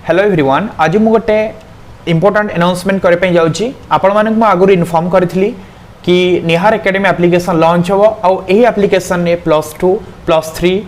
Hello everyone आज मु गोटे इंपोर्टेंट अनाउंसमेंट करने जाऊँगी आपण मानक मु आगुरी इन्फॉर्म करी कि निहार एकेडमी एप्लिकेशन लॉन्च हो यही एप्लिकेशन ने +2 +3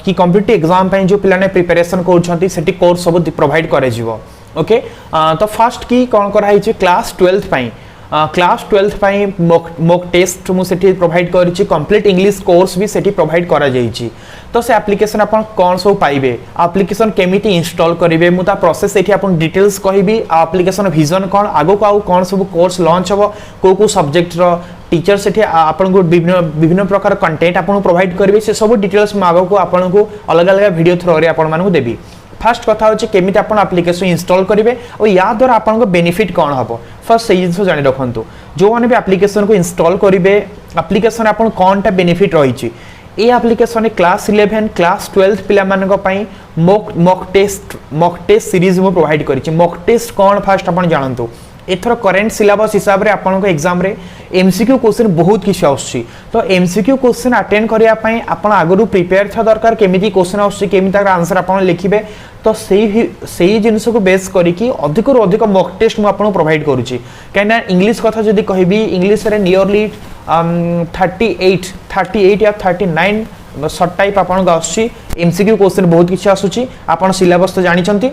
कि कॉम्पिटिटिव एग्जाम पे जो पिलाने प्रिपरेशन कर कोर्स सब प्रोवाइड करे जीवो ओके। तो फर्स्ट की कौन कराई क्लास 12th पाई क्लास 12th पाई मॉक टेस्ट मुझे प्रोवाइड करी कंप्लीट इंग्लिश कोर्स भी सेठी प्रोवाइड करा जाइछि। तो से एप्लिकेशन अपन कौन सब पाइबे एप्लिकेशन केमिति इंस्टॉल करिवे मुता प्रोसेस एठी अपन डिटेल्स कहिबी एप्लिकेशन विजन कौन आगो को कौन सब कोर्स लॉन्च हो को सब्जेक्ट रो टीचर सेठी आपन को विभिन्न प्रकार कंटेंट आपन प्रोवाइड करिवे से सब डिटेल्स म आगो को आपन को अलग अलग वीडियो थ्रू रे आपन मानू देबी। फर्स्ट कथा होचे केमिति आपन एप्लिकेशन इंस्टॉल करिवे और या द्वारा आपन को बेनिफिट कौन हबो फर्स्ट से जिंस जानि रखंतु जो माने भी एप्लिकेशन को इंस्टॉल करिवे एप्लिकेशन आपन कोनटा बेनिफिट रहिछि ए एप्लिकेशन क्लास 11 क्लास 12 पिला मानक पई मॉक टेस्ट सीरीज मो प्रोवाइड करिछि। मॉक टेस्ट कोन फर्स्ट आपन जानंतु एथर करेंट सिलेबस हिसाब रे आपन को एग्जाम रे एमसीक्यू क्वेश्चन बहुत किछ आउछि तो एमसीक्यू क्वेश्चन अटेंड करिया पई आपन आगरु प्रिपेयर था दरकार केमिति क्वेश्चन आउछि केमिति तार आंसर आपन लिखिबे तो सेही जिनिस को बेस करी कि अधिक रु अधिक मॉक टेस्ट मु आपन प्रोवाइड करूछि कैना इंग्लिश कथा जदी कहबी इंग्लिश रे नियरली 38 या 39 शॉर्ट टाइप आपन आउछि एमसीक्यू क्वेश्चन बहुत किछ आसुछि आपन सिलेबस तो जानि छंती।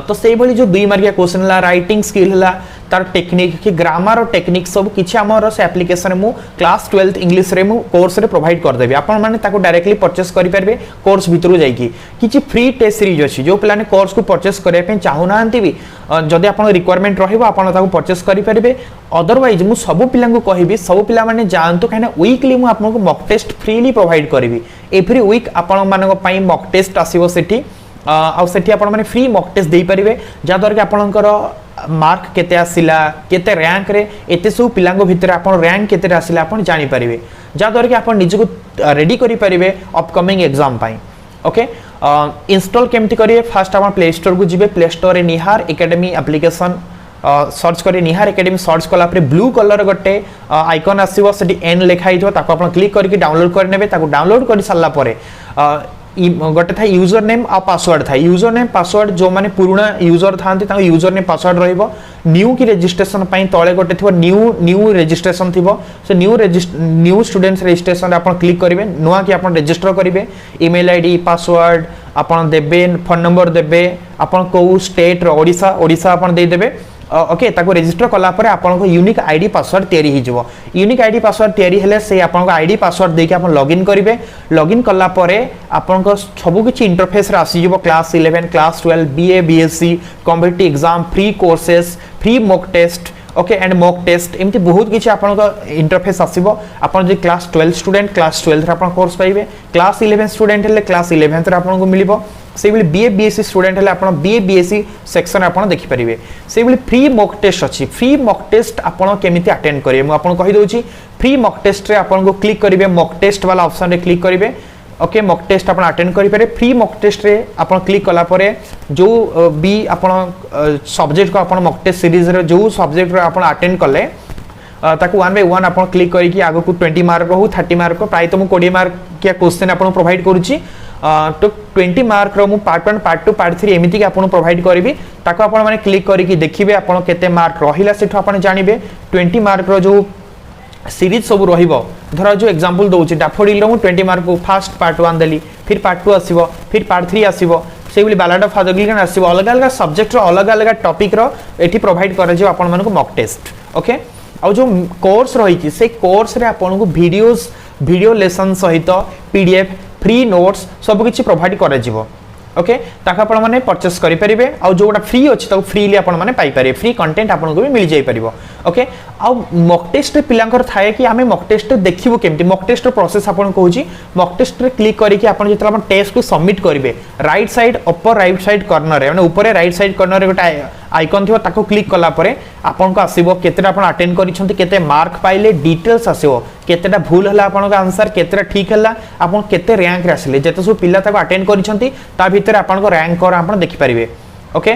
तो से भली जो 2 मार्किया क्वेश्चन ला राइटिंग स्किल ला तार टेक्निक कि ग्रामर और टेक्निक सब किछि हमर से एप्लिकेशन मु क्लास 12th इंग्लिश रे मु कोर्स रे प्रोवाइड कर देबी आपन माने ताको डायरेक्टली परचेस करि परबे कोर्स भितरु जाईकी किछि फ्री टेस्ट सीरीज अछि जो प्लान कोर्स को परचेस करे पे चाहू नांती भी जदि आपन रिक्वायरमेंट रहिबो आपन ताको परचेस करि परबे अदरवाइज मु सब पिला को कहिबी सब पिला माने जानतो कहना वीकली मु आपन को मॉक टेस्ट फ्रीली प्रोवाइड करबी एवरी वीक आपन मानक पई मॉक टेस्ट आसीबो सेठी आ सेठी आपन माने फ्री मॉक टेस्ट देई परिबे जा द्वारा कि आपनकर मार्क केते आसिला केते रैंक रे एते सब पिलांगो भितर आपन रैंक केते आसिला आपन जानि परिबे जा द्वारा कि आपन निज को रेडी करि परिबे अपकमिंग एग्जाम पाई ओके। इंस्टॉल केमति करिवे फर्स्ट आपन प्ले स्टोर को जिबे प्ले स्टोर रे निहार एकेडमी एप्लिकेशन सर्च करे निहार एकेडमी सर्च कला पर ब्लू कलर गोटे आइकन आसीबो सेठी एन लिखा हिजो ताको आपन क्लिक करके डाउनलोड कर नेबे ताको डाउनलोड कर साला परे गोटे था यूजर नेम आ पासवर्ड था यूजर नेम पासवर्ड जो माने पुराना यूजर थांती ताको यूजर नेम पासवर्ड रहइबो न्यू की रजिस्ट्रेशन पई तळे गोटे थिबो न्यू रजिस्ट्रेशन थिबो से न्यू स्टूडेंट्स रजिस्ट्रेशन आपन क्लिक करिवे नोआ कि आपन रजिस्टर करिवे ईमेल आईडी पासवर्ड आपन देबे फोन नंबर देबे आपन को स्टेट रो ओडिसा आपन दे देबे ओके ताको रजिस्टर कला परे आपन को यूनिक आईडी पासवर्ड तयारी हि जबो यूनिक आईडी पासवर्ड तयारी हेले से आपन को आईडी पासवर्ड देके आपन लॉगिन करिवे लॉगिन कला परे आपन को सब किछि इंटरफेस रे आसी जबो class 11 class 12 BA BSc competitive exam free courses free mock test okay and mock test एमती बहुत किछि आपन को इंटरफेस आसीबो आपन जे क्लास 12 स्टूडेंट क्लास 12 रे आपन कोर्स पाइबे क्लास 11 स्टूडेंट हेले क्लास 11 रे आपन को मिलिबो से बिली बीए बीएससी स्टूडेंट हेले आपन बीए बीएससी सेक्शन आपन देखि परिबे से बिली फ्री मॉक टेस्ट अछि फ्री मॉक टेस्ट आपन केमिति अटेंड करिवे म आपन कहि दोछि फ्री मॉक टेस्ट रे आपन को क्लिक करिवे मॉक टेस्ट वाला ऑप्शन रे क्लिक करिवे ओके मॉक टेस्ट आपन अटेंड करि पारे फ्री मॉक टेस्ट रे आपन क्लिक कला परे जो भी आपन सब्जेक्ट को आपन मॉक टेस्ट सीरीज रे जो सब्जेक्ट रे आपन अटेंड करले ताकू 1 बाय 1 आपन क्लिक करी कि आगो को 20 मार्क हो 30 मार्क को प्राय तो मु 20 मार्क के क्वेश्चन आपन प्रोवाइड करूची तो 20 मार्क रो मु पार्ट 1 पार्ट 2 पार्ट 3 एमिति कि आपन प्रोवाइड करबी ताको आपन माने क्लिक करी कि देखिबे आपन केते मार्क रहिला सेठो आपन जानिबे 20 मार्क रो जो सीरीज सब रहिबो धरा जो एग्जांपल दोउची डैफोडिल रो मु 20 मार्क को फर्स्ट पार्ट 1 देली फिर पार्ट 2 आसीबो फिर पार्ट 3 आसीबो से बिली बालाड ऑफ फादरगिल आसीबो अलग अलग सब्जेक्ट रो अलग अलग टॉपिक रो एठी प्रोवाइड करे जो आपन मानको मॉक टेस्ट ओके। आ जो कोर्स रही से कोर्स रे आपन को वीडियो लेसन सहित पीडीएफ फ्री नोट्स सब किछि प्रोवाइड करे जिवो ओके ताका आपण माने परचेस करि परिबे आ जोटा फ्री अछि ताको फ्रीली आपण माने पाई पारे फ्री कंटेंट आपण को भी मिल जाई परिबो ओके। आ मॉक टेस्ट पिलांकर थाए कि हमें मॉक टेस्ट देखिबो केमति मॉक टेस्ट प्रोसेस आपण कहूची मॉक टेस्ट रे क्लिक करी कि आपण जेतला आपण टेस्ट को सबमिट करिवे right side upper right side corner रे माने ऊपर राइट साइड कॉर्नर रे गोटा आइकन थिबो ताको क्लिक कला परे आपण को आसीबो केतेटा आपण अटेंड करिसंती केते मार्क पाइले डिटेल्स आसीबो केतेटा भूल हला आपण का आंसर केतेटा ठीक हला आपण केते रैंक रे आसीले जेते सब पिला ताको अटेंड करिसंती ता भीतर आपण को रैंक कर आपण देखि परिबे ओके।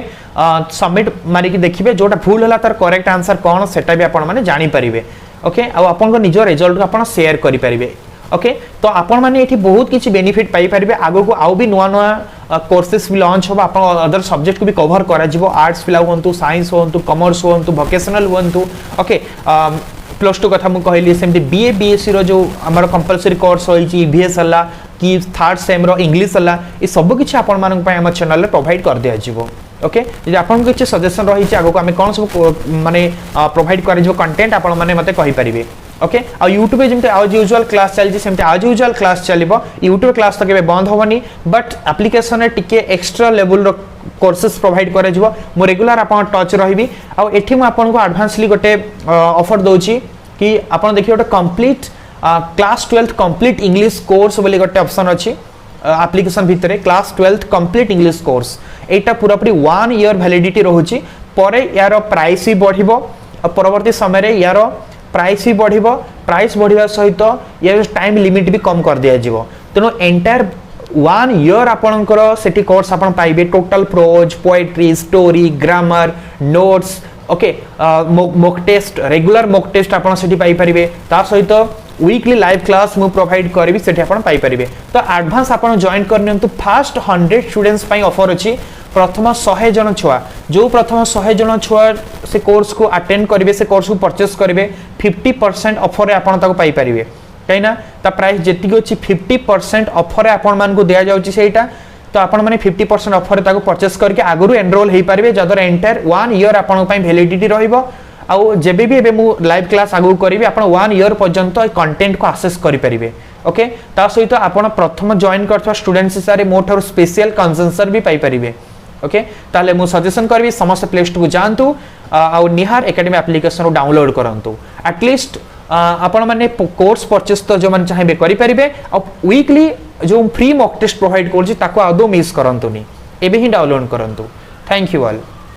सबमिट मारी कि देखिबे जोटा भूल हला तार करेक्ट आंसर कोन सेटा भी आपण माने जानि परिबे ओके। आ आपण को निजो रिजल्ट को आपण शेयर करि परिबे ओके तो आपण माने एठी बहुत किछि बेनिफिट पाई परिबे आगो को आउ भी नुआ नुआ कोर्सेस भी लॉन्च होबा आपण अदर सब्जेक्ट को भी कवर करा जिवो आर्ट्स पिला होंतु साइंस होंतु कॉमर्स होंतु वोकेशनल होंतु ओके प्लस 2 कथा मु कहली सेमती बीए बीएससी रो जो हमर कंपलसरी कोर्स होई छि ईवीएस हला कि थर्ड सेम रो इंग्लिश हला ई सब किछि आपण मानन पय हमर चैनल रे प्रोवाइड कर दिया जिवो ओके जे आपन किछि सजेशन रही छि आगो को हमें कोन सब माने प्रोवाइड करे जो कंटेंट आपण माने मते कहि परिबे ओके आ यूट्यूब पे जेमते आज यूजुअल क्लास चल जी सेमते आज यूजुअल क्लास चलिबो यूट्यूब क्लास तो केबे बंद होबनी बट एप्लीकेशन रे टिके एक्स्ट्रा लेवल रो कोर्सेस प्रोवाइड करे जिवो मो रेगुलर आपन टच रहिबी आ एठी म आपन को एडवांसली गोटे ऑफर दोची कि आपन देखियो गोटे complete class 12th complete English course बोली गोटे ऑप्शन अछि एप्लीकेशन भितरे class 12th complete English course एटा पूरा पूरी 1 ईयर वैलिडिटी रहउची परे यार प्राइस भी बढ़िबो आ परवर्ती समय रे यार प्राइस भी बढ़िबो प्राइस बढ़िबा सहित या टाइम लिमिट भी कम कर दिया जिवो तेनो एंटायर 1 ईयर आपनकर सेठी कोर्स आपन पाइबे total prose poetry story grammar notes okay mock test regular mock test आपन सेठी पाई परिबे ता सहित वीकली लाइव क्लास मु प्रोवाइड करबी सेठी आपन पाई परिबे तो एडवांस आपन जॉइन करनियंतु फर्स्ट 100 स्टूडेंट्स पई ऑफर अछि प्रथम 100 जन छुआ जो प्रथम 100 जन छुआ से कोर्स को अटेंड करिवे से कोर्स को परचेस करिवे 50% ऑफर रे आपन ताको पाई परिबे कैना ता प्राइस जेति अछि 50% ऑफर रे आपन मान को दिया जाउछि सेटा तो आपण माने 50% ऑफर ताको परचेस करके आगरु एनरोल हेई पारिबे जदर एंटायर 1 ईयर आपण पई वैलिडिटी रहइबो आउ जेबे भी एबे मु लाइव क्लास आगु करिवे आपण 1 ईयर पर्यंत कंटेंट को एक्सेस करि परिबे ओके ता सहित आपण प्रथम जॉइन करथवा स्टूडेंट्स सारे मोठर स्पेशल कंसेंसर भी पाई परिबे ओके ताले मु सजेशन करबी समस्त प्ले स्टोर को जानतु आउ निहार एकेडमी एप्लीकेशन को डाउनलोड करंतु एटलीस्ट आपण माने कोर्स परचेस तो जो मन चाहेबे करि परिबे आ वीकली जो फ्री मॉक टेस्ट प्रोवाइड करछि ताको आदो मिस करंतुनी एबे ही डाउनलोड करंतु थैंक यू ऑल।